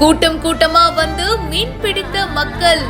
கூட்டம் கூட்டமா வந்து மீன் பிடித்த மக்கள்.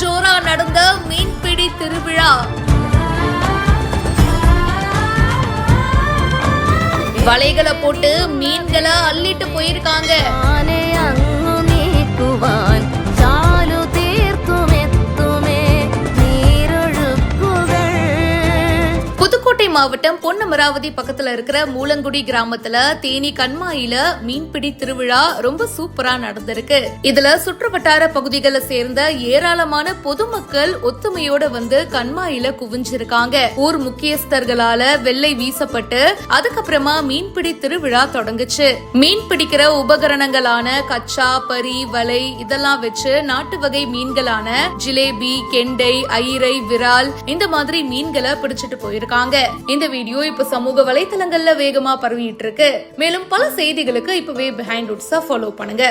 ஜோரா நடந்த மீன்பிடி திருவிழா. வலைகளை போட்டு மீன்களை அள்ளிட்டு போயிருக்காங்க. புதுக்கோட்டை மாவட்டம் பொன்னமராவதி பக்கத்துல இருக்கிற மூலங்குடி கிராமத்துல தேனி கண்மாயில மீன்பிடி திருவிழா ரொம்ப சூப்பரா நடந்திருக்கு. இதுல சுற்றுவட்டார பகுதிகளை சேர்ந்த ஏராளமான பொதுமக்கள் ஒத்துமையோட வந்து கண்மாயில குவிஞ்சிருக்காங்க. ஊர் முக்கியஸ்தர்களால வெள்ளை வீசப்பட்டு அதுக்கப்புறமா மீன்பிடி திருவிழா தொடங்குச்சு. மீன் பிடிக்கிற உபகரணங்களான கச்சா, பரி, வலை இதெல்லாம் வச்சு நாட்டு வகை மீன்களான ஜிலேபி, கெண்டை, ஐரை, விரால் இந்த மாதிரி மீன்களை பிடிச்சிட்டு போயிருக்காங்க. இந்த வீடியோ இப்ப சமூக வலைத்தளங்கள்ல வேகமா பரவிட்டு இருக்கு. மேலும் பல செய்திகளுக்கு இப்பவே பிஹைண்ட் ரூட்ஸை ஃபாலோ பண்ணுங்க.